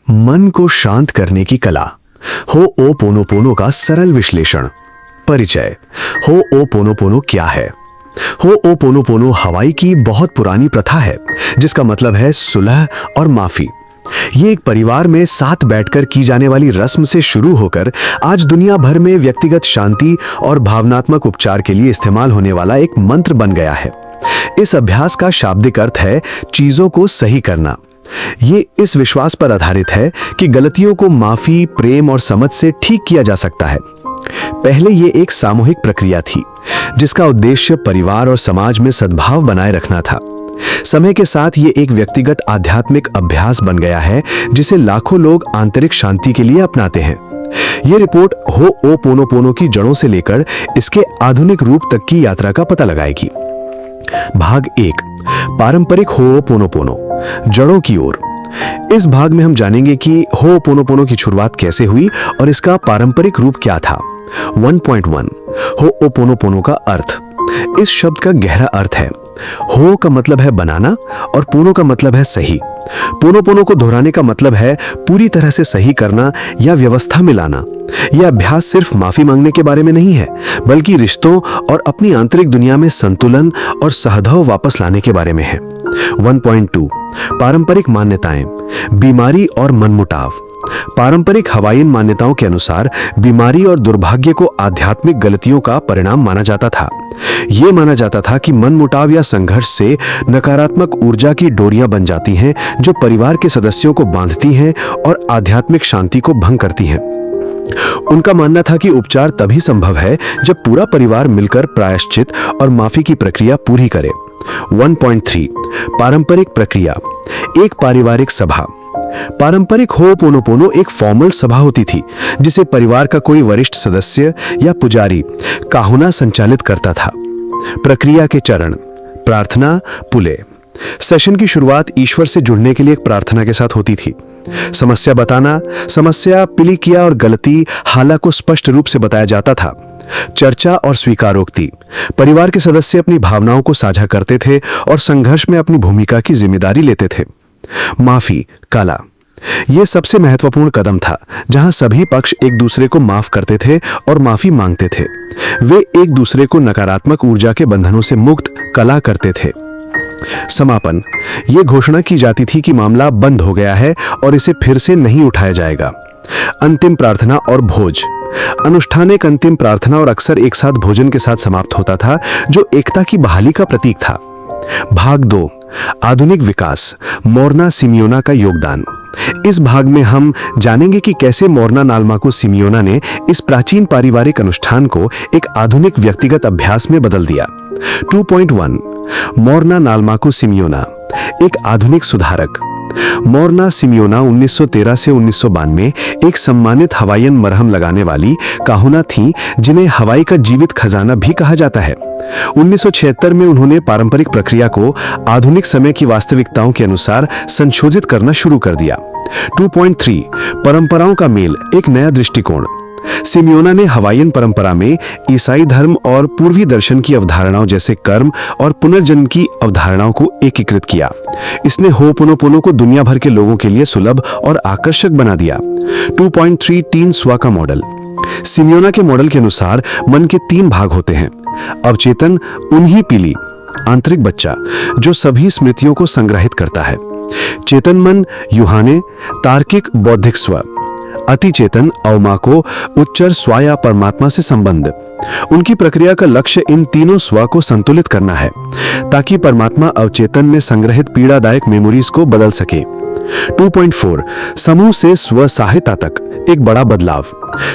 मन को शांत करने की कला। होओपोनोपोनो का सरल विश्लेषण। परिचय। होओपोनोपोनो क्या है? होओपोनोपोनो हवाई की बहुत पुरानी प्रथा है जिसका मतलब है सुलह और माफी। ये एक परिवार में साथ बैठकर की जाने वाली रस्म से शुरू होकर आज दुनिया भर में व्यक्तिगत शांति और भावनात्मक उपचार के लिए इस्तेमाल होने वाला एक मंत्र बन गया है। इस अभ्यास का शाब्दिक अर्थ है चीजों को सही करना। ये इस विश्वास पर आधारित है कि गलतियों को माफी, प्रेम और समझ से ठीक किया जा सकता है। पहले ये एक सामूहिक प्रक्रिया थी जिसका उद्देश्य परिवार और समाज में सद्भाव बनाए रखना था। समय के साथ ये एक व्यक्तिगत आध्यात्मिक अभ्यास बन गया है जिसे लाखों लोग आंतरिक शांति के लिए अपनाते हैं। ये रिपोर्ट होओपोनोपोनो की जड़ों से लेकर इसके आधुनिक रूप तक की यात्रा का पता लगाएगी। भाग 1, पारंपरिक होओपोनोपोनो, जड़ों की ओर। इस भाग में हम जानेंगे कि होओपोनोपोनो की शुरुआत कैसे हुई और इसका पारंपरिक रूप क्या था। 1.1 होओपोनोपोनो का अर्थ। इस शब्द का गहरा अर्थ है। हो का मतलब है बनाना और पोनो का मतलब है सही। पोनोपोनो को दोहराने का मतलब है पूरी तरह से सही करना या व्यवस्था में लाना। यह अभ्यास सिर्फ माफी मांगने के बारे में नहीं है, बल्कि रिश्तों और अपनी आंतरिक दुनिया में संतुलन और सहधव वापस लाने के बारे में है। 1.2 पारंपरिक मान्यताएं, बीमारी और मनमुटाव। पारंपरिक हवाईन मान्यताओं के अनुसार बीमारी और दुर्भाग्य को आध्यात्मिक गलतियों का परिणाम माना जाता था। यह माना जाता था कि मनमुटाव या संघर्ष से नकारात्मक ऊर्जा की डोरियां बन जाती हैं जो परिवार के सदस्यों को बांधती हैं और आध्यात्मिक शांति को भंग करती हैं। उनका मानना था कि उपचार तभी संभव है जब पूरा परिवार मिलकर प्रायश्चित और माफी की प्रक्रिया पूरी करे। 1.3 पारंपरिक प्रक्रिया, एक पारिवारिक सभा। पारंपरिक होओपोनोपोनो एक फॉर्मल सभा होती थी जिसे परिवार का कोई वरिष्ठ सदस्य या पुजारी काहुना संचालित करता था। प्रक्रिया के चरण, प्रार्थना, पुले। सेशन की शुरुआत ईश्वर से जुड़ने के लिए एक प्रार्थना के साथ होती थी। समस्या बताना, समस्या, पिलिकिया और गलती हाला को स्पष्ट रूप से बताया जाता था। चर्चा और स्वीकारोक्ति, परिवार के सदस्य अपनी भावनाओं को साझा करते थे और संघर्ष में अपनी भूमिका की जिम्मेदारी लेते थे। माफी, काला। यह सबसे महत्वपूर्ण कदम था जहां सभी पक्ष एक दूसरे को माफ करते थे और माफी मांगते थे। वे एक दूसरे को नकारात्मक ऊर्जा के बंधनों से मुक्त कला करते थे। समापन, यह घोषणा की जाती थी कि मामला बंद हो गया है और इसे फिर से नहीं उठाया जाएगा। अंतिम प्रार्थना और भोज। अनुष्ठान एक अंतिम प्रार्थना और अक्सर एक साथ भोजन के साथ समाप्त होता था जो एकता की बहाली का प्रतीक था। भाग 2, आधुनिक विकास, मोरना सिमियोना का योगदान। इस भाग में हम जानेंगे कि कैसे मोरना नाल्माको सिमियोना ने इस प्राचीन पारिवारिक अनुष्ठान को एक आधुनिक व्यक्तिगत अभ्यास में बदल दिया। 2.1 मोरना नाल्माको सिमियोना, एक आधुनिक सुधारक। मोरना सिमियोना 1913 से 1992 एक सम्मानित हवाईयन मरहम लगाने वाली काहुना थीं जिन्हें हवाई का जीवित खजाना भी कहा जाता है। 1976 में उन्होंने पारंपरिक प्रक्रिया को आधुनिक समय की वास्तविकताओं के अनुसार संशोधित करना शुरू कर दिया। 2.3 परंपराओं का मेल, एक नया दृष्टिकोण। सिमियोना ने हवाईयन परंपरा में ईसाई धर्म और पूर्वी दर्शन की अवधारणाओं जैसे कर्म और पुनर्जन्म की अवधारणाओं को एकीकृत किया। इसने होओपोनोपोनो को दुनिया भर के लोगों के लिए सुलभ और आकर्षक बना दिया। 2.3 टीन स्वा का मॉडल। सिमियोना के मॉडल के अनुसार मन के 3 भाग होते हैं। अवचेतन उन्हीं पीली, आंतरिक बच्चा जो सभी स्मृतियों को संग्रहित करता है। चेतन मन युहाने, तार्किक बौद्धिक स्व। अति चेतन अवमाको, उच्चर स्व या परमात्मा से संबंध। उनकी प्रक्रिया का लक्ष्य इन तीनों स्व को संतुलित करना है ताकि परमात्मा अवचेतन में संग्रहित पीड़ादायक मेमोरीज को बदल सके। 2.4 समूह से स्व सहायता तक, एक बड़ा बदलाव।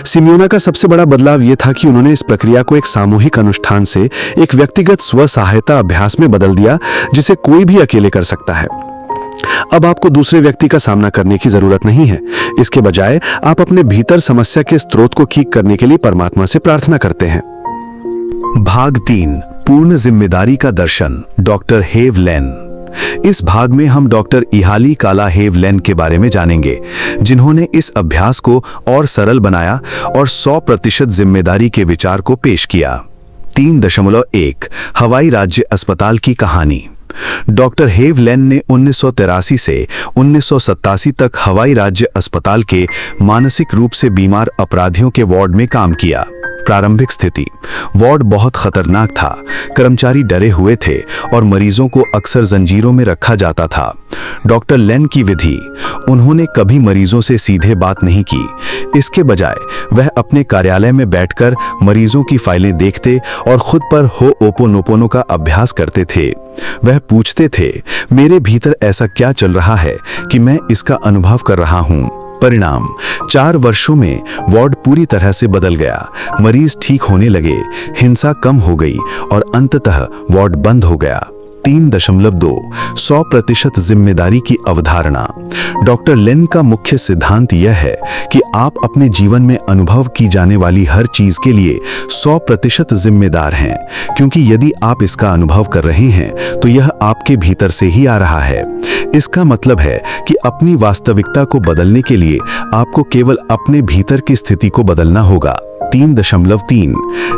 सिमियोना का सबसे बड़ा बदलाव यह था कि उन्होंने इस प्रक्रिया को एक सामूहिक अनुष्ठान से एक व्यक्तिगत स्व सहायता अभ्यास में बदल दिया जिसे कोई भी अकेले कर सकता है। अब आपको दूसरे व्यक्ति का सामना करने की जरूरत नहीं है। इसके बजाय आप अपने भीतर समस्या के स्रोत को ठीक करने के लिए परमात्मा से प्रार्थना करते हैं। भाग 3 पूर्ण जिम्मेदारी का दर्शन, डॉक्टर हेव लेन। इस भाग में हम डॉक्टर इहाली काला हेव लेन के बारे में जानेंगे जिन्होंने इस अभ्यास को और सरल बनाया और 100% जिम्मेदारी के विचार को पेश किया। 3.1 हवाई राज्य अस्पताल की कहानी। डॉक्टर हेव लेन ने 1983 से 1987 तक हवाई राज्य अस्पताल के मानसिक रूप से बीमार अपराधियों के वार्ड में काम किया। प्रारंभिक स्थिति, वार्ड बहुत खतरनाक था, कर्मचारी डरे हुए थे और मरीजों को अक्सर जंजीरों में रखा जाता था। डॉक्टर लेन की विधि, उन्होंने कभी मरीजों से सीधे बात नहीं की। इसके बजाय वह अपने कार्यालय में बैठकर मरीजों की फाइलें देखते और खुद पर होओपोनोपोनो का अभ्यास करते थे। वह पूछते थे, मेरे भीतर ऐसा क्या चल रहा है कि मैं इसका अनुभव कर रहा हूँ। परिणाम, 4 वर्षों में वार्ड पूरी तरह से बदल गया। मरीज ठीक होने लगे, हिंसा कम हो गई और अंततः वार्ड बंद हो गया। 3.2 100% जिम्मेदारी की अवधारणा। डॉक्टर लेन का मुख्य सिद्धांत यह है कि आप अपने जीवन में अनुभव की जाने वाली हर चीज के लिए 100% जिम्मेदार हैं, क्योंकि यदि आप इसका अनुभव कर रहे हैं तो यह आपके भीतर से ही आ रहा है। इसका मतलब है कि अपनी वास्तविकता को बदलने के लिए आपको केवल अपने भीतर की स्थिति को बदलना होगा। 3.3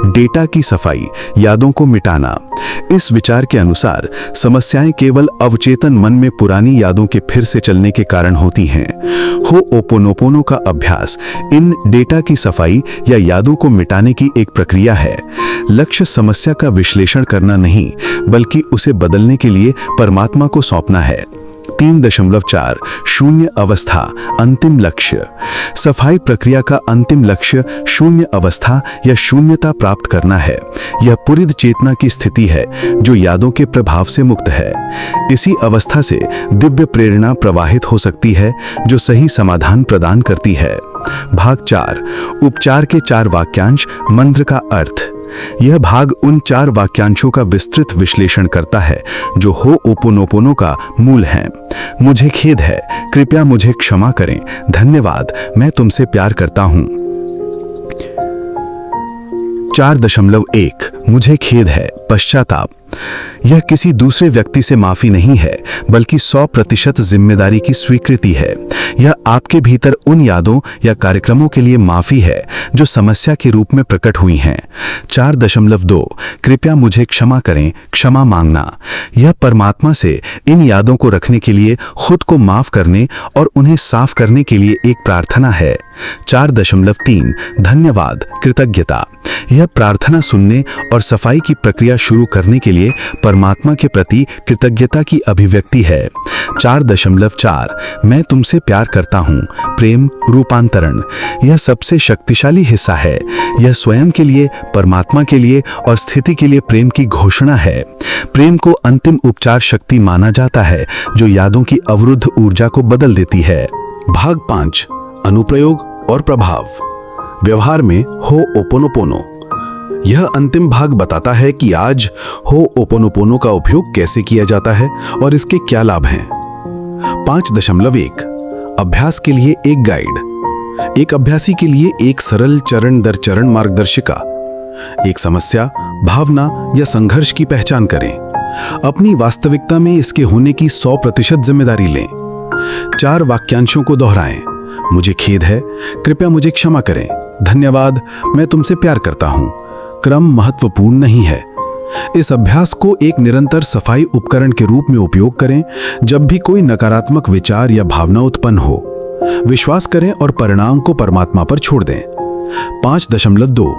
डेटा की सफाई, यादों को मिटाना। इस विचार के अनुसार समस्याएं केवल अवचेतन मन में पुरानी यादों के फिर से चलने के कारण होती हैं। होओपोनोपोनो का अभ्यास इन डेटा की सफाई या यादों को मिटाने की एक प्रक्रिया है। लक्ष्य समस्या का विश्लेषण करना नहीं, बल्कि उसे बदलने के लिए परमात्मा को सौंपना है। 3.4 शून्य अवस्था, अंतिम लक्ष्य। सफाई प्रक्रिया का अंतिम लक्ष्य शून्य अवस्था या शून्यता प्राप्त करना है। यह पूरित चेतना की स्थिति है जो यादों के प्रभाव से मुक्त है। इसी अवस्था से दिव्य प्रेरणा प्रवाहित हो सकती है जो सही समाधान प्रदान करती है। भाग 4, उपचार के 4 वाक्यांश, मंत्र का अर्थ। यह भाग उन 4 वाक्यांशों का विस्तृत विश्लेषण करता है जो होओपोनोपोनो का मूल हैं। मुझे खेद है, कृपया मुझे क्षमा करें, धन्यवाद, मैं तुमसे प्यार करता हूं। 4.1 मुझे खेद है, पश्चाताप। यह किसी दूसरे व्यक्ति से माफी नहीं है, बल्कि 100% जिम्मेदारी की स्वीकृति है। यह आपके भीतर उन यादों या कार्यक्रमों के लिए माफी है जो समस्या के रूप में प्रकट हुई हैं। 4.2 कृपया मुझे क्षमा करें, क्षमा मांगना। यह परमात्मा से इन यादों को रखने के लिए खुद को माफ करने और उन्हें साफ करने के लिए एक प्रार्थना है। 4.3 धन्यवाद, कृतज्ञता। यह प्रार्थना सुनने और सफाई की प्रक्रिया शुरू करने के लिए परमात्मा के प्रति कृतज्ञता की अभिव्यक्ति है। 4.4 मैं तुमसे प्यार करता हूँ, प्रेम रूपांतरण। यह सबसे शक्तिशाली हिस्सा है। यह स्वयं के लिए, परमात्मा के लिए और स्थिति के लिए प्रेम की घोषणा है। प्रेम को अंतिम उपचार शक्ति माना जाता है जो यादों की अवरुद्ध ऊर्जा को बदल देती है। भाग 5, अनुप्रयोग और प्रभाव। व्यवहार में होओपोनोपोनो। यह अंतिम भाग बताता है कि आज होओपोनोपोनो का उपयोग कैसे किया जाता है और इसके क्या लाभ हैं। 5.1 अभ्यास के लिए एक गाइड। एक अभ्यासी के लिए एक सरल चरण दर चरण मार्गदर्शिका। एक समस्या, भावना या संघर्ष की पहचान करें। अपनी वास्तविकता में इसके होने की 100% जिम्मेदारी लें। 4 वाक्यांशों को दोहराएं। मुझे खेद है, कृपया मुझे क्षमा करें, धन्यवाद, मैं तुमसे प्यार करता हूं। क्रम महत्वपूर्ण नहीं है। इस अभ्यास को एक निरंतर सफाई उपकरण के रूप में उपयोग करें जब भी कोई नकारात्मक विचार या भावना उत्पन्न हो। विश्वास करें और परिणाम को परमात्मा पर छोड़ दें। 5.2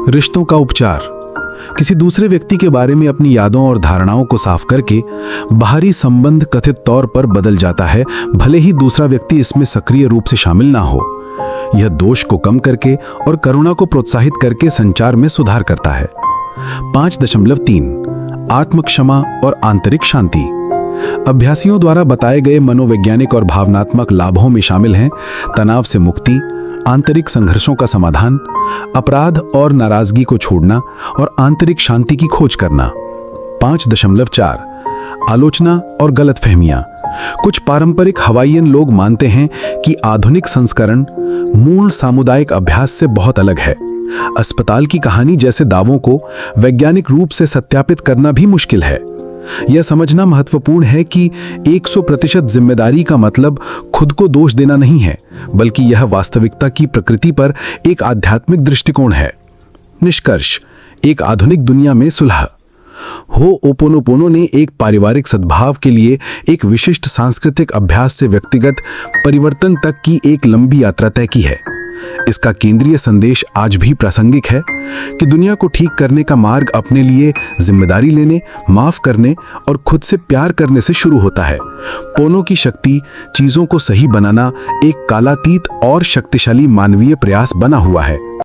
रिश्तों का उपचार। किसी दूसरे व्यक्ति के बारे में अपनी यादों और धारणाओं को साफ करके बाहरी संबंध कथित तौर पर बदल जाता है, भले ही दूसरा व्यक्ति इसमें सक्रिय रूप से शामिल ना हो। यह दोष को कम करके और करुणा को प्रोत्साहित करके संचार में सुधार करता है। 5.3 आत्म क्षमा और आंतरिक शांति। अभ्यासियों द्वारा बताए गए मनोवैज्ञानिक और भावनात्मक लाभों में शामिल हैं तनाव से मुक्ति, आंतरिक संघर्षों का समाधान, अपराध और नाराजगी को छोड़ना और आंतरिक शांति की खोज करना। 5.4 आलोचना और गलतफहमियां। कुछ पारंपरिक हवाईयन लोग मानते हैं कि आधुनिक संस्करण मूल सामुदायिक अभ्यास से बहुत अलग है। अस्पताल की कहानी जैसे दावों को वैज्ञानिक रूप से सत्यापित करना भी मुश्किल है। यह समझना महत्वपूर्ण है कि 100% जिम्मेदारी का मतलब खुद को दोष देना नहीं है, बल्कि यह वास्तविकता की प्रकृति पर एक आध्यात्मिक दृष्टिकोण है। निष्कर्ष, एक आधुनिक दुनिया में सुलह। होओपोनोपोनो ने एक पारिवारिक सद्भाव के लिए एक विशिष्ट सांस्कृतिक अभ्यास से व्यक्तिगत परिवर्तन तक की एक लंबी यात्रा तय की है। इसका केंद्रीय संदेश आज भी प्रासंगिक है कि दुनिया को ठीक करने का मार्ग अपने लिए जिम्मेदारी लेने, माफ करने और खुद से प्यार करने से शुरू होता है। पोनो की शक्ति चीजों को सही बनाना एक कालातीत और शक्तिशाली मानवीय प्रयास बना हुआ है।